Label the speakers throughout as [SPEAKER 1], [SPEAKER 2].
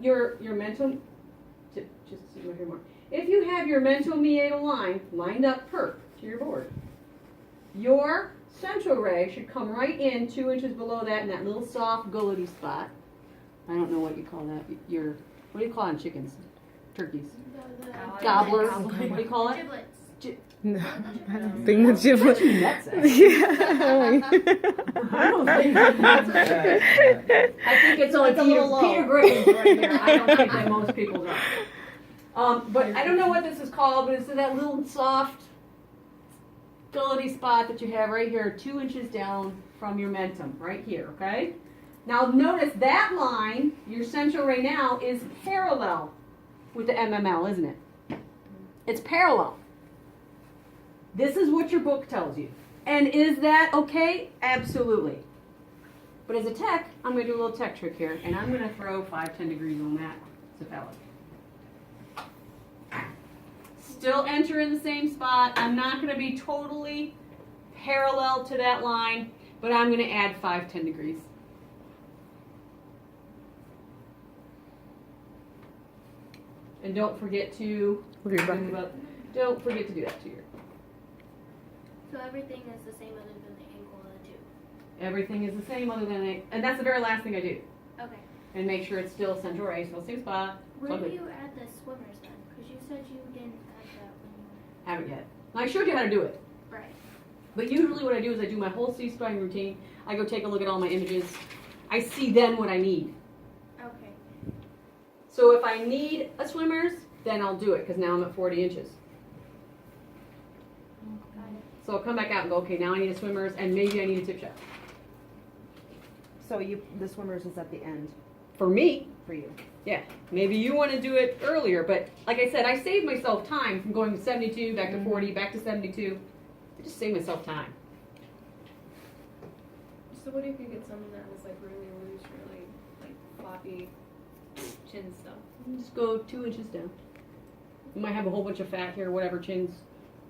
[SPEAKER 1] your mental, just so you hear more. If you have your mental meatal line lined up to your board, your central ray should come right in 2 inches below that in that little soft gullety spot. I don't know what you call that. What do you call it on chickens? Turkeys. Gobblers. What do you call it?
[SPEAKER 2] Giblets.
[SPEAKER 3] No, I don't think the giblets.
[SPEAKER 1] Nuts,
[SPEAKER 3] Yeah.
[SPEAKER 1] I don't think I think it's only Peter Griffin right there. I don't think that most people are. But I don't know what this is called, but it's in that little soft gullety spot that you have right here, 2 inches down from your mentum, right here, okay? Now notice that line, your central ray now, is parallel with the MML, isn't it? It's parallel. This is what your book tells you. And is that okay? Absolutely. But as a tech, I'm going to do a little tech trick here, and I'm going to throw 5-10 degrees on that cephalic. Still enter in the same spot. I'm not going to be totally parallel to that line, but I'm going to add 5-10 degrees. And don't forget to don't forget to do that to your.
[SPEAKER 2] So everything is the same other than the ankle of the two.
[SPEAKER 1] Everything is the same other than and that's the very last thing I do.
[SPEAKER 2] Okay.
[SPEAKER 1] And make sure it's still central ray, still same spot.
[SPEAKER 2] Where do you add the swimmers then? Because you said you didn't add that when you.
[SPEAKER 1] Haven't yet. I showed you how to do it.
[SPEAKER 2] Right.
[SPEAKER 1] But usually what I do is I do my whole C-spine routine. I go take a look at all my images. I see then what I need.
[SPEAKER 2] Okay.
[SPEAKER 1] So if I need a swimmers, then I'll do it because now I'm at 40 inches.
[SPEAKER 2] Got it.
[SPEAKER 1] So I'll come back out and go, okay, now I need a swimmers and maybe I need a tip shot.
[SPEAKER 4] So the swimmers is at the end
[SPEAKER 1] For me,
[SPEAKER 4] for you.
[SPEAKER 1] yeah. Maybe you want to do it earlier, but like I said, I saved myself time from going to 72, back to 40, back to 72. I just saved myself time.
[SPEAKER 5] So what if you get someone that was like really loose, really like floppy chin stuff?
[SPEAKER 1] Just go 2 inches down. You might have a whole bunch of fat here, whatever, chins.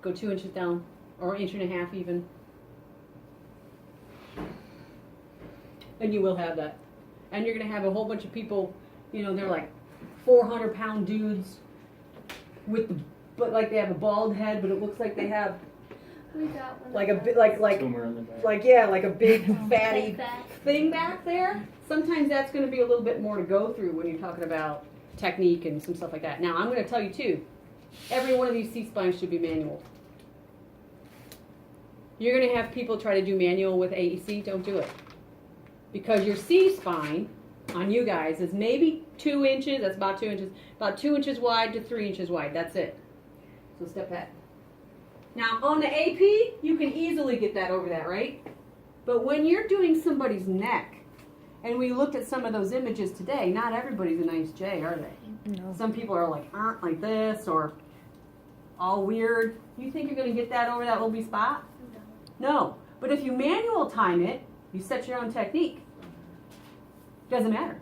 [SPEAKER 1] Go 2 inches down, or 1.5 inches even. And you will have that. And you're going to have a whole bunch of people, you know, they're like 400-pound dudes with the, but like they have a bald head, but it looks like they have
[SPEAKER 2] We got one.
[SPEAKER 1] like a
[SPEAKER 2] of
[SPEAKER 1] bit,
[SPEAKER 2] those.
[SPEAKER 1] like
[SPEAKER 6] Tumor in the back.
[SPEAKER 1] like yeah, like a big fatty
[SPEAKER 2] Big fat.
[SPEAKER 1] thing back there. Sometimes that's going to be a little bit more to go through when you're talking about technique and some stuff like that. Now I'm going to tell you too, every one of these C-spines should be manual. You're going to have people try to do manual with AEC. Don't do it. Because your C-spine on you guys is maybe 2 inches, that's about 2 inches, about 2 inches wide to 3 inches wide. That's it. So step back. Now on the AP, you can easily get that over that, right? But when you're doing somebody's neck, and we looked at some of those images today, not everybody's a nice J, are they?
[SPEAKER 3] No.
[SPEAKER 1] Some people are like this, or all weird. You think you're going to get that over that little wee spot?
[SPEAKER 2] No.
[SPEAKER 1] No. But if you manual time it, you set your own technique. Doesn't matter.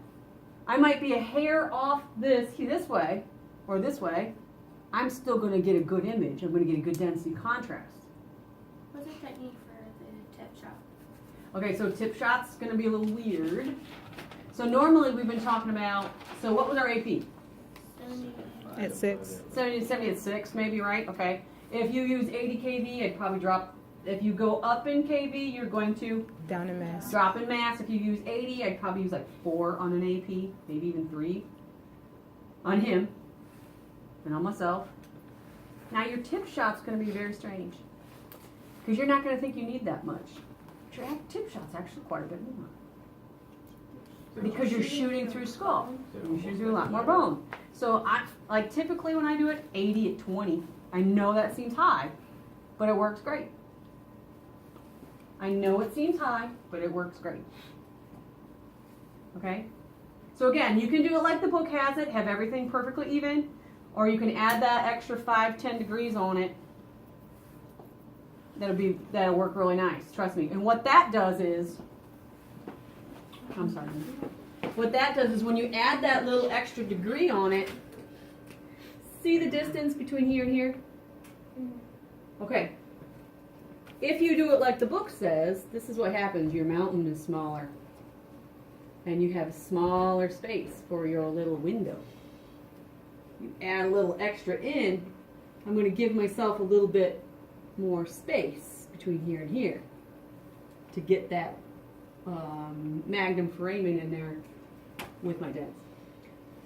[SPEAKER 1] I might be a hair off this way, or this way. I'm still going to get a good image. I'm going to get a good density contrast.
[SPEAKER 2] What's the technique for the tip shot?
[SPEAKER 1] Okay, so tip shot's going to be a little weird. So normally we've been talking about, so what was our AP?
[SPEAKER 2] 70.
[SPEAKER 3] At 6.
[SPEAKER 1] 70 at 6 maybe, right? Okay. If you use 80 kV, I'd probably drop, if you go up in kV, you're going to
[SPEAKER 3] Down in mass.
[SPEAKER 1] drop in mass. If you use 80, I'd probably use like 4 on an AP, maybe even 3 on him and on myself. Now your tip shot's going to be very strange because you're not going to think you need that much. Your tip shot's actually quite a bit more because you're shooting through skull. You're shooting through a lot more bone. So I like typically when I do it, 80 at 20. I know that seems high, but it works great. I know it seems high, but it works great. Okay? So again, you can do it like the book has it, have everything perfectly even, or you can add that extra 5-10 degrees on it. That'll work really nice, trust me. And what that does is, I'm sorry. What that does is when you add that little extra degree on it, see the distance between here and here? Okay. If you do it like the book says, this is what happens. Your mountain is smaller. and you have a smaller space for your little window. You add a little extra in, I'm going to give myself a little bit more space between here and here to get that magnum foramen in there with my dents.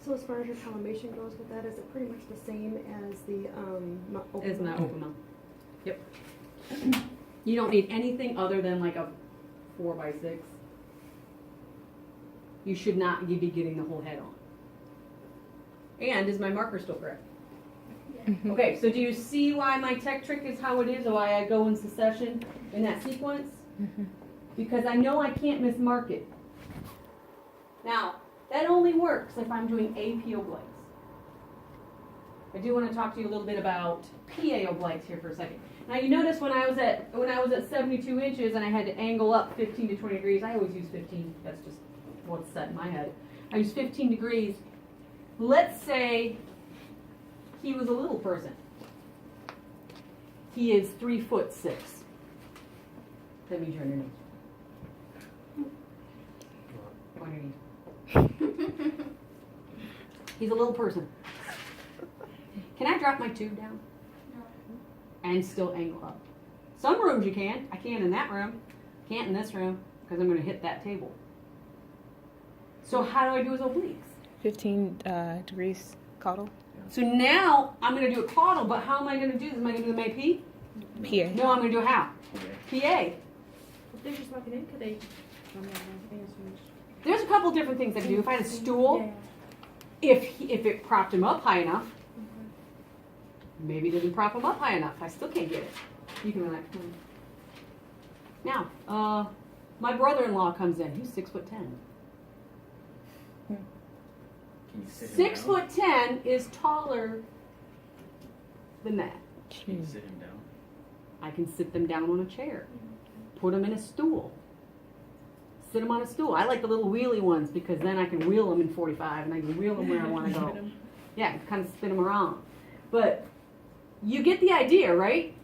[SPEAKER 6] So as far as your collimation goes with that, is it pretty much the same as the open
[SPEAKER 1] It's not
[SPEAKER 6] mouth?
[SPEAKER 1] open mouth. Yep. You don't need anything other than like a 4x6. You should not be getting the whole head on. And is my marker still correct?
[SPEAKER 2] Yeah.
[SPEAKER 1] Okay, so do you see why my tech trick is how it is, or why I go in succession in that sequence? Because I know I can't mismark it. Now, that only works if I'm doing AP obliques. I do want to talk to you a little bit about PA obliques here for a second. Now you notice when I was at 72 inches and I had to angle up 15 to 20 degrees, I always use 15. That's just what's set in my head. I use 15 degrees. Let's say he was a little person. He is 3'6". That means you're underneath. Underneath. He's a little person. Can I drop my tube down
[SPEAKER 2] No.
[SPEAKER 1] and still angle up? Some rooms you can. I can in that room. Can't in this room because I'm going to hit that table. So how do I do his obliques?
[SPEAKER 3] 15 degrees caudal.
[SPEAKER 1] So now I'm going to do a caudal, but how am I going to do this? Am I going to do the AP?
[SPEAKER 3] PA.
[SPEAKER 1] No, I'm going to do a how? PA.
[SPEAKER 6] If they're just walking in, could they? I'm not answering.
[SPEAKER 1] There's a couple different things I can do. If I had a stool,
[SPEAKER 6] Yeah.
[SPEAKER 1] if it propped him up high enough, maybe it didn't prop him up high enough. I still can't get it. You can relax. Now, my brother-in-law comes in. He's 6'10".
[SPEAKER 7] Can you sit him down?
[SPEAKER 1] 6'10" is taller than that.
[SPEAKER 7] Can you sit him down?
[SPEAKER 1] I can sit them down on a chair. Put them in a stool. Sit them on a stool. I like the little wheelie ones because then I can wheel them in 45 and I can wheel them where I want to go. Yeah, kind of spin them around. But you get the idea, right?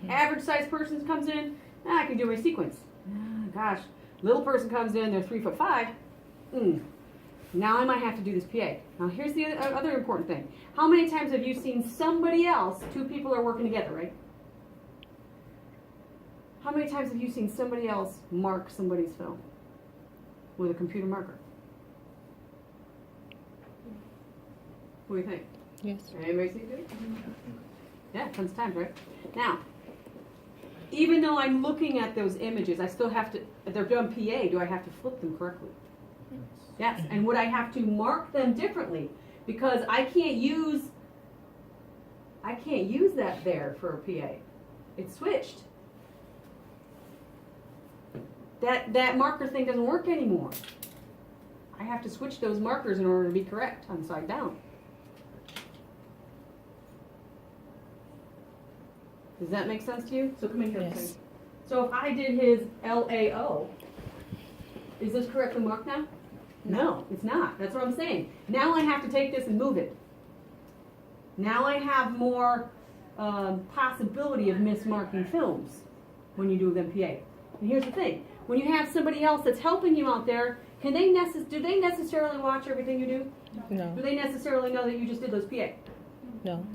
[SPEAKER 1] Average sized person comes in, I can do my sequence. Gosh, little person comes in, they're 3'5". Now I might have to do this PA. Now here's the other important thing. How many times have you seen somebody else, two people are working together, right? How many times have you seen somebody else mark somebody's film with a computer marker? What do you think?
[SPEAKER 3] Yes.
[SPEAKER 1] Anybody see it? Yeah, tons of times, right? Now, even though I'm looking at those images, I still have to, if they're done PA, do I have to flip them correctly? Yes, and would I have to mark them differently? Because I can't use that there for a PA. It's switched. That marker thing doesn't work anymore. I have to switch those markers in order to be correct on side down. Does that make sense to you? So come in here.
[SPEAKER 3] Yes.
[SPEAKER 1] Please. So if I did his LAO, is this correctly marked now? No, it's not. That's what I'm saying. Now I have to take this and move it. Now I have more possibility of mismarking films when you do them PA. And here's the thing. When you have somebody else that's helping you out there, do they necessarily watch everything you do?
[SPEAKER 3] No.
[SPEAKER 1] Do they necessarily know that you just did those PA?
[SPEAKER 3] No.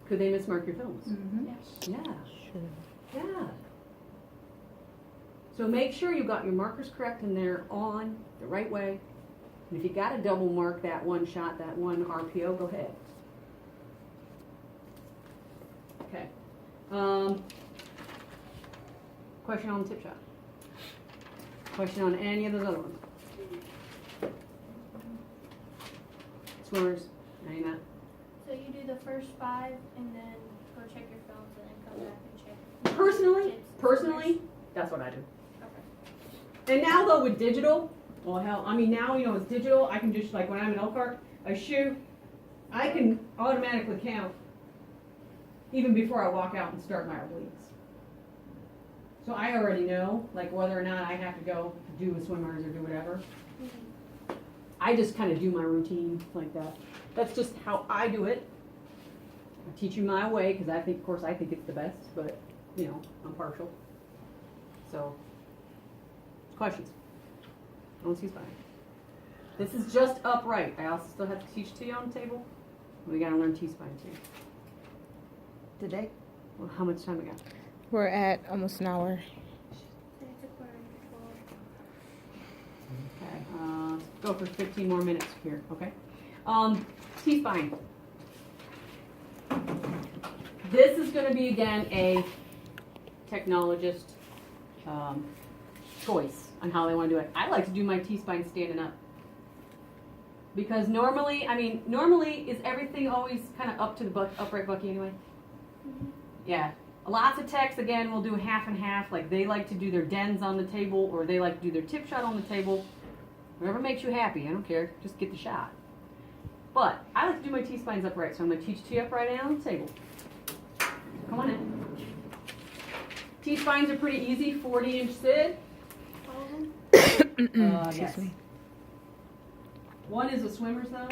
[SPEAKER 1] Could they mismark your films?
[SPEAKER 2] Yes.
[SPEAKER 1] Yeah.
[SPEAKER 3] Sure.
[SPEAKER 1] Yeah. So make sure you got your markers correct and they're on the right way. And if you got to double mark that one shot, that one RPO, go ahead. Okay. Question on the tip shot. Question on any of those other ones. Swimmers, any of that?
[SPEAKER 2] So you do the first 5 and then go check your films and then come back and check.
[SPEAKER 1] Personally, that's what I do.
[SPEAKER 2] Okay.
[SPEAKER 1] And now though with digital, well hell, I mean now it's digital, I can just like when I'm in Elkhart, I shoot, I can automatically count even before I walk out and start my obliques. So I already know like whether or not I have to go do the swimmers or do whatever. I just kind of do my routine like that. That's just how I do it. I teach you my way because I think it's the best, but I'm partial. So. Questions? On T-spine. This is just upright. I also still have to teach to you on the table. We gotta learn T-spine too.
[SPEAKER 4] Today?
[SPEAKER 1] Well, how much time we got?
[SPEAKER 3] We're at almost an hour.
[SPEAKER 2] It's a quarter to 12.
[SPEAKER 1] Okay, let's go for 15 more minutes here, okay? T-spine. This is gonna be, again, a technologist choice on how they wanna do it. I like to do my T-spine standing up. Because normally, is everything always kind of up to the upright bucky anyway? Yeah. Lots of techs, again, will do half and half. Like they like to do their dens on the table or they like to do their tip shot on the table. Whatever makes you happy, I don't care. Just get the shot. But I like to do my T-spines upright, so I'm going to teach T upright and on the table. Come on in. T-spines are pretty easy, 40-inch SID.
[SPEAKER 3] Excuse
[SPEAKER 1] Yes.
[SPEAKER 3] me.
[SPEAKER 1] One is a swimmer's though.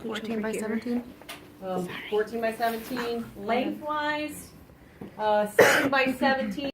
[SPEAKER 3] 14 by 17.
[SPEAKER 1] 14 by 17 lengthwise, 7 by 17